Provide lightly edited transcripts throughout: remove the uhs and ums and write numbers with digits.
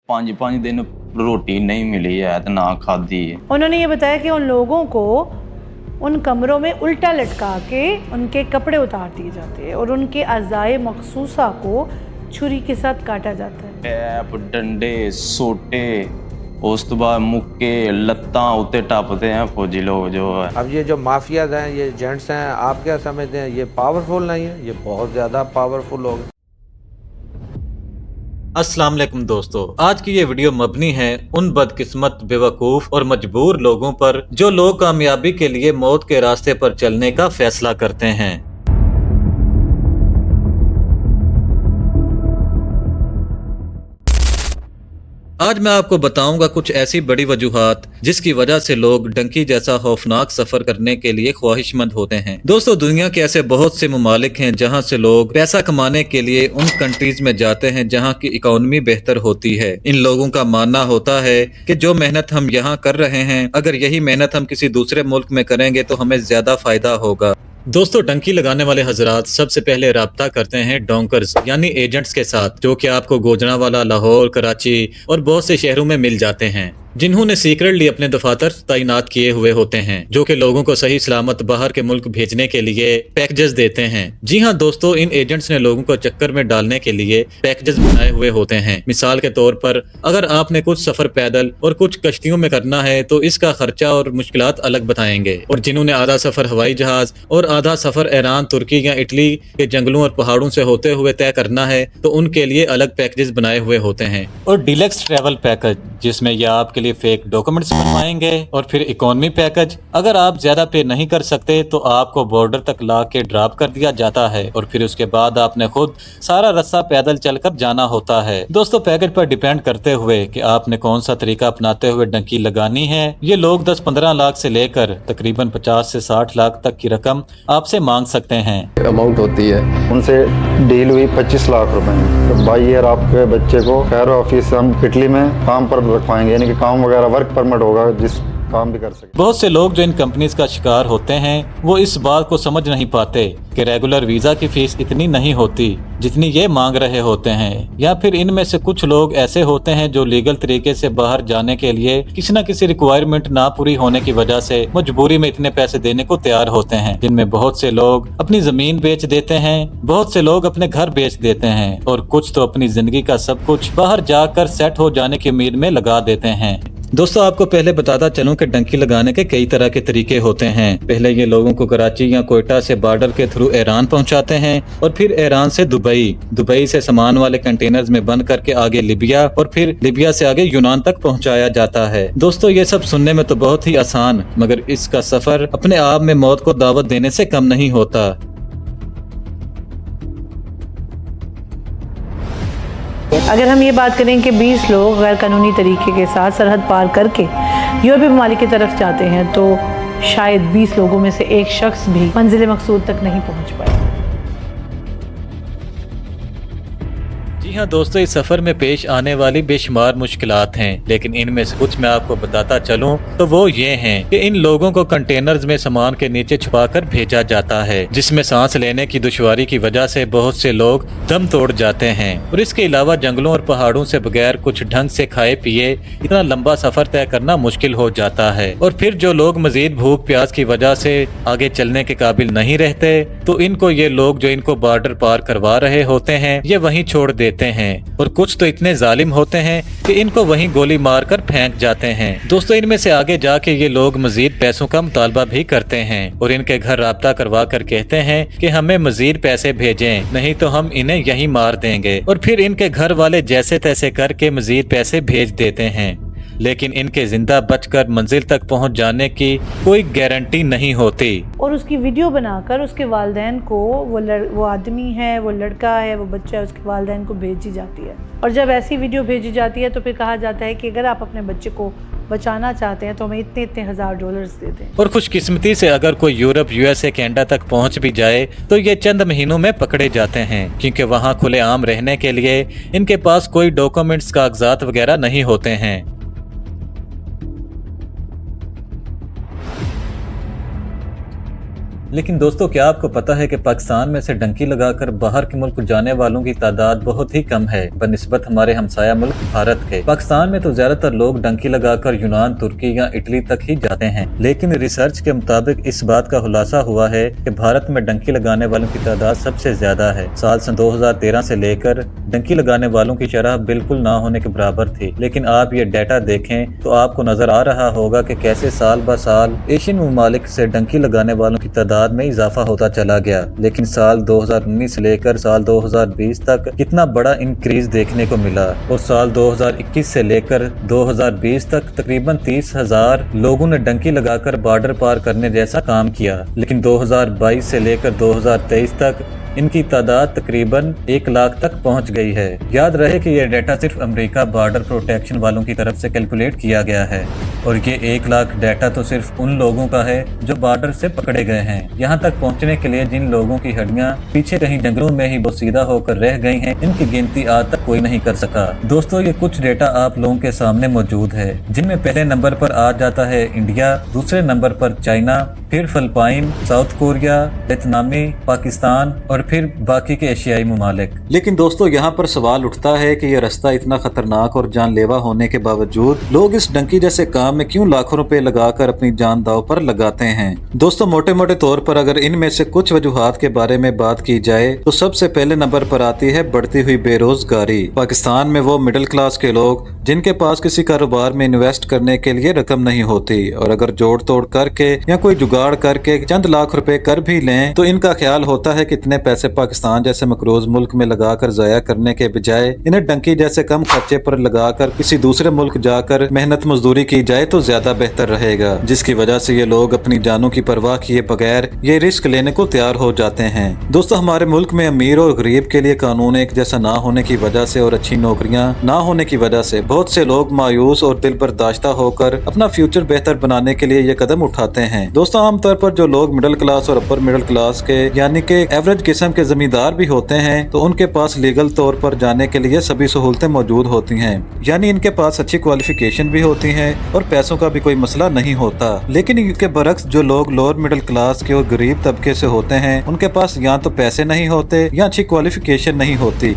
5 दिन रोटी नहीं मिली है तो ना खाधी है। उन्होंने ये बताया कि उन लोगों को उन कमरों में उल्टा लटका के उनके कपड़े उतार दिए जाते हैं और उनके अज़ाए मखसूसा को छुरी के साथ काटा जाता है। पैप डंडे सोटे उस तो बाद मुक्के लत्तां उत्ते टपते हैं फौजी लोग जो है। अब ये जो माफियाज हैं, ये जेंट्स हैं, आप क्या समझते हैं ये पावरफुल नहीं है? ये बहुत ज़्यादा पावरफुल हो गए। अस्सलाम वालेकुम दोस्तों, आज की ये वीडियो मबनी है उन बदकिस्मत बेवकूफ़ और मजबूर लोगों पर जो लोग कामयाबी के लिए मौत के रास्ते पर चलने का फैसला करते हैं। आज मैं आपको बताऊंगा कुछ ऐसी बड़ी वजूहात जिसकी वजह से लोग डंकी जैसा खौफनाक सफर करने के लिए ख्वाहिशमंद होते हैं। दोस्तों, दुनिया के ऐसे बहुत से ममालिक हैं जहां से लोग पैसा कमाने के लिए उन कंट्रीज में जाते हैं जहां की इकोनॉमी बेहतर होती है। इन लोगों का मानना होता है कि जो मेहनत हम यहाँ कर रहे हैं, अगर यही मेहनत हम किसी दूसरे मुल्क में करेंगे तो हमें ज्यादा फायदा होगा। दोस्तों, डंकी लगाने वाले हजरात सबसे पहले राब्ता करते हैं डोंकर्स यानी एजेंट्स के साथ, जो कि आपको गुजरांवाला, लाहौर, कराची और बहुत से शहरों में मिल जाते हैं, जिन्होंने सीक्रेटली अपने दफातर तैनात किए हुए होते हैं, जो कि लोगों को सही सलामत बाहर के मुल्क भेजने के लिए पैकेजेस देते हैं। जी हाँ दोस्तों, इन एजेंट्स ने लोगों को चक्कर में डालने के लिए पैकेजेस बनाए हुए होते हैं। मिसाल के तौर पर अगर आपने कुछ सफर पैदल और कुछ कश्तियों में करना है तो इसका खर्चा और मुश्किलात अलग बताएंगे, और जिन्होंने आधा सफर हवाई जहाज और आधा सफर ईरान, तुर्की या इटली के जंगलों और पहाड़ों से होते हुए तय करना है तो उनके लिए अलग पैकेजेस बनाए हुए होते हैं। और डीलक्स ट्रैवल पैकेज, जिसमें यह आपके लिए फेक डॉक्यूमेंट्स बनवाएंगे, और फिर इकोनॉमी पैकेज, अगर आप ज्यादा पे नहीं कर सकते तो आपको बॉर्डर तक ला के ड्रॉप कर दिया जाता है और फिर उसके बाद आपने खुद सारा रास्ता पैदल चलकर जाना होता है। दोस्तों, पैकेज पर डिपेंड करते हुए कि आपने कौन सा तरीका अपनाते हुए डंकी लगानी है, ये लोग 10-15 लाख से लेकर तकरीबन 50 से 60 लाख तक की रकम आपसे मांग सकते हैं। अमाउंट होती है, उनसे डील हुई 25 लाख रुपए में, तो बाई ईयर आपके बच्चे को खैर ऑफिस हम इटली में काम पर रखवाएंगे, यानी कि काम वगैरह वर्क परमिट होगा, जिस काम भी कर सके। बहुत से लोग जो इन कंपनीज का शिकार होते हैं वो इस बात को समझ नहीं पाते कि रेगुलर वीजा की फीस इतनी नहीं होती जितनी ये मांग रहे होते हैं, या फिर इनमें से कुछ लोग ऐसे होते हैं जो लीगल तरीके से बाहर जाने के लिए किसी न किसी रिक्वायरमेंट ना पूरी होने की वजह से मजबूरी में इतने पैसे देने को तैयार होते हैं, जिनमें बहुत से लोग अपनी जमीन बेच देते हैं, बहुत से लोग अपने घर बेच देते हैं, और कुछ तो अपनी जिंदगी का सब कुछ बाहर जाकर सेट हो जाने की उम्मीद में लगा देते हैं। दोस्तों, आपको पहले बताता चलूं कि डंकी लगाने के कई तरह के तरीके होते हैं। पहले ये लोगों को कराची या कोयटा से बॉर्डर के थ्रू ईरान पहुंचाते हैं, और फिर ईरान से दुबई से सामान वाले कंटेनर्स में बंद करके आगे लिबिया, और फिर लिबिया से आगे यूनान तक पहुंचाया जाता है। दोस्तों, ये सब सुनने में तो बहुत ही आसान, मगर इसका सफर अपने आप में मौत को दावत देने से कम नहीं होता। अगर हम ये बात करें कि 20 लोग गैर कानूनी तरीके के साथ सरहद पार करके यूरोपीय ममालिक की तरफ जाते हैं तो शायद 20 लोगों में से एक शख्स भी मंजिल मकसूद तक नहीं पहुंच पाए। जी हाँ दोस्तों, इस सफर में पेश आने वाली बेशुमार मुश्किलात हैं, लेकिन इनमें से कुछ मैं आपको बताता चलूं तो वो ये हैं कि इन लोगों को कंटेनर्स में सामान के नीचे छुपाकर भेजा जाता है, जिसमें सांस लेने की दुश्वारी की वजह से बहुत से लोग दम तोड़ जाते हैं। और इसके अलावा जंगलों और पहाड़ों से बगैर कुछ ढंग से खाए पिए इतना लंबा सफर तय करना मुश्किल हो जाता है। और फिर जो लोग मजीद भूख प्यास की वजह से आगे चलने के काबिल नहीं रहते तो इनको ये लोग जो इनको बॉर्डर पार करवा रहे होते हैं ये वहीं छोड़ देते हैं, और कुछ तो इतने जालिम होते हैं कि इनको वहीं गोली मारकर फेंक जाते हैं। दोस्तों, इनमें से आगे जाके ये लोग मजीद पैसों का मुतालबा भी करते हैं और इनके घर राब्ता करवा कर कहते हैं कि हमें मजीद पैसे भेजें, नहीं तो हम इन्हें यहीं मार देंगे, और फिर इनके घर वाले जैसे तैसे करके मजीद पैसे भेज देते हैं, लेकिन इनके जिंदा बचकर मंजिल तक पहुंच जाने की कोई गारंटी नहीं होती। और उसकी वीडियो बनाकर उसके वालिदैन को वो आदमी है, वो लड़का है, वो बच्चा है, उसके वालिदैन को भेजी जाती है। और जब ऐसी वीडियो भेजी जाती है तो फिर कहा जाता है कि अगर आप अपने बच्चे को बचाना चाहते हैं तो हमें इतने इतने $1000 दे दें। और खुशकिस्मती से अगर कोई यूरोप, USA, कनाडा तक पहुंच भी जाए तो ये चंद महीनों में पकड़े जाते हैं, क्योंकि वहां खुले आम रहने के लिए इनके पास कोई डॉक्यूमेंट्स, कागजात वगैरह नहीं होते हैं। लेकिन दोस्तों, क्या आपको पता है कि पाकिस्तान में से डंकी लगाकर बाहर के मुल्क जाने वालों की तादाद बहुत ही कम है बनिस्बत हमारे हमसाया मुल्क भारत के। पाकिस्तान में तो ज्यादातर लोग डंकी लगाकर यूनान, तुर्की या इटली तक ही जाते हैं, लेकिन रिसर्च के मुताबिक इस बात का खुलासा हुआ है कि भारत में डंकी लगाने वालों की तादाद सबसे ज्यादा है। साल सन 2013 से लेकर डंकी लगाने वालों की शरह बिल्कुल ना होने के बराबर थी, लेकिन आप ये डाटा देखें तो आपको नजर आ रहा होगा कि कैसे साल ब साल एशियन ममालिक से डंकी लगाने वालों की तादाद में इजाफा होता चला गया। लेकिन साल 2019 से लेकर साल 2020 तक कितना बड़ा इंक्रीज देखने को मिला, और साल 2021 से लेकर 2020 तक तकरीबन 30,000 लोगों ने डंकी लगाकर बॉर्डर पार करने जैसा काम किया। लेकिन 2022 से लेकर 2023 तक इनकी तादाद तकरीबन 1 लाख तक पहुंच गई है। याद रहे कि यह डाटा सिर्फ अमेरिका बॉर्डर प्रोटेक्शन वालों की तरफ से कैलकुलेट किया गया है, और ये 1 लाख डाटा तो सिर्फ उन लोगों का है जो बॉर्डर से पकड़े गए हैं। यहाँ तक पहुँचने के लिए जिन लोगों की हड्डियाँ पीछे कहीं जंगलों में ही बोसीदा होकर रह गई हैं, इनकी गिनती आज तक कोई नहीं कर सका। दोस्तों, ये कुछ डाटा आप लोगों के सामने मौजूद है, जिनमें पहले नंबर पर आ जाता है इंडिया, दूसरे नंबर पर चाइना, फिर फिलिपाइन, साउथ कोरिया, वियतनामी, पाकिस्तान और फिर बाकी के एशियाई ममालिक। लेकिन दोस्तों, यहाँ पर सवाल उठता है कि यह रास्ता इतना खतरनाक और जानलेवा होने के बावजूद लोग इस डंकी जैसे काम में क्यों लाखों रुपए लगाकर अपनी जान दांव पर लगाते हैं। दोस्तों, मोटे मोटे तौर पर अगर इनमें से कुछ वजूहात के बारे में बात की जाए तो सबसे पहले नंबर पर आती है बढ़ती हुई बेरोजगारी। पाकिस्तान में वो मिडिल क्लास के लोग जिनके पास किसी कारोबार में इन्वेस्ट करने के लिए रकम नहीं होती, और अगर जोड़ तोड़ करके या कोई जुगाड़ करके चंद लाख रुपए कर भी लें तो इनका ख्याल होता है कि इतने पैसे पाकिस्तान जैसे मकरूज मुल्क में लगाकर जाया करने के बजाय इन्हें डंकी जैसे कम खर्चे पर लगाकर किसी दूसरे मुल्क जाकर मेहनत मजदूरी की जाए तो ज्यादा बेहतर रहेगा, जिसकी वजह से ये लोग अपनी जानों की परवाह किए बगैर ये रिस्क लेने को तैयार हो जाते हैं। दोस्तों, हमारे मुल्क में अमीर और गरीब के लिए कानून एक जैसा ना होने की वजह से और अच्छी नौकरियां ना होने की वजह से बहुत से लोग मायूस और दिल बर्दाश्ता होकर अपना फ्यूचर बेहतर बनाने के लिए ये कदम उठाते हैं। दोस्तों, आमतौर पर जो लोग मिडिल क्लास और अपर मिडिल क्लास के यानी कि एवरेज किस्म के जमींदार भी होते हैं तो उनके पास लीगल तौर पर जाने के लिए सभी सहूलतें मौजूद होती हैं, यानी इनके पास अच्छी क्वालिफिकेशन भी होती है और पैसों का भी कोई मसला नहीं होता। लेकिन इनके बरक्स जो लोग लोअर मिडिल क्लास के और गरीब तबके से होते हैं उनके पास या तो पैसे नहीं होते या अच्छी क्वालिफिकेशन नहीं होती,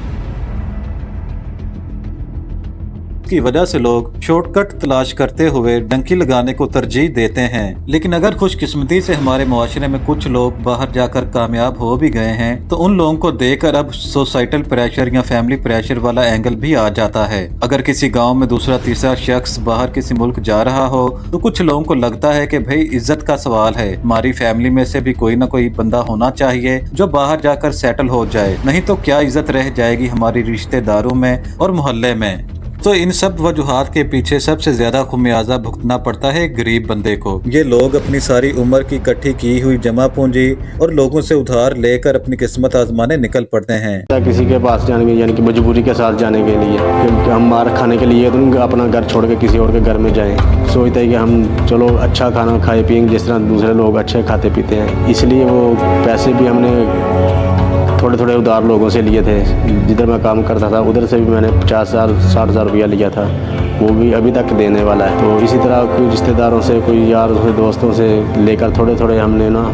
की वजह से लोग शॉर्टकट तलाश करते हुए डंकी लगाने को तरजीह देते हैं। लेकिन अगर खुशकिस्मती से हमारे मुआशरे में कुछ लोग बाहर जाकर कामयाब हो भी गए हैं तो उन लोगों को देखकर अब सोसाइटल प्रेशर या फैमिली प्रेशर वाला एंगल भी आ जाता है। अगर किसी गांव में दूसरा तीसरा शख्स बाहर किसी मुल्क जा रहा हो तो कुछ लोगों को लगता है कि भाई इज्जत का सवाल है, हमारी फैमिली में से भी कोई ना कोई बंदा होना चाहिए जो बाहर जाकर सेटल हो जाए, नहीं तो क्या इज्जत रह जाएगी हमारी रिश्तेदारों में और मोहल्ले में। तो इन सब वजूहात के पीछे सबसे ज्यादा खुमियाजा भुगतना पड़ता है गरीब बंदे को। ये लोग अपनी सारी उम्र की इकट्ठी की हुई जमा पूंजी और लोगों से उधार लेकर अपनी किस्मत आजमाने निकल पड़ते हैं। किसी के पास जाने के यानी कि मजबूरी के साथ जाने के लिए, क्योंकि हम मार खाने के लिए तो अपना घर छोड़ के किसी और के घर में जाएं, सोचते हैं कि हम चलो अच्छा खाना खाए पिएंगे जिस तरह दूसरे लोग अच्छे खाते पीते हैं, इसलिए वो पैसे भी हमने थोड़े थोड़े उधार लोगों से लिए थे। जिधर मैं काम करता था उधर से भी मैंने 50,000-60,000 रुपया लिया था, वो भी अभी तक देने वाला है। तो इसी तरह कोई रिश्तेदारों से, कोई यारों से, दोस्तों से लेकर थोड़े थोड़े हमने ना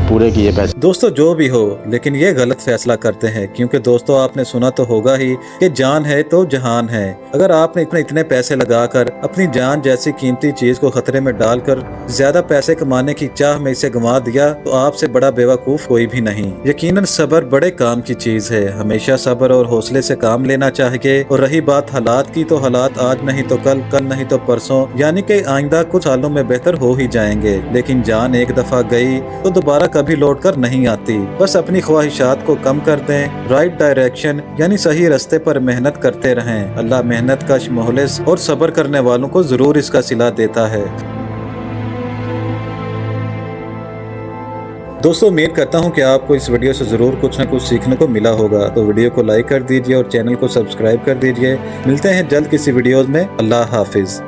पूरे किए पैसे। दोस्तों, जो भी हो, लेकिन ये गलत फैसला करते हैं, क्योंकि दोस्तों आपने सुना तो होगा ही कि जान है तो जहान है। अगर आपने इतने पैसे लगाकर अपनी जान जैसी कीमती चीज को खतरे में डालकर ज्यादा पैसे कमाने की चाह में इसे गंवा दिया तो आपसे बड़ा बेवकूफ कोई भी नहीं। यकीनन सब्र बड़े काम की चीज है, हमेशा सब्र और हौसले से काम लेना चाहिए। और रही बात हालात की, तो हालात आज नहीं तो कल, कल नहीं तो परसों, यानी कि आइंदा कुछ सालों में बेहतर हो ही जाएंगे। लेकिन जान एक दफा गई तो दोबारा कभी लौट कर नहीं आती। बस अपनी ख्वाहिशात को कम कर दें, राइट डायरेक्शन यानी सही रास्ते पर मेहनत करते रहें। अल्लाह मेहनत कश, मुखलिस और सब्र करने वालों को जरूर इसका सिला देता है। दोस्तों, उम्मीद करता हूं कि आपको इस वीडियो से जरूर कुछ न कुछ सीखने को मिला होगा, तो वीडियो को लाइक कर दीजिए और चैनल को सब्सक्राइब कर दीजिए। मिलते हैं जल्द किसी वीडियोस में। अल्लाह हाफिज।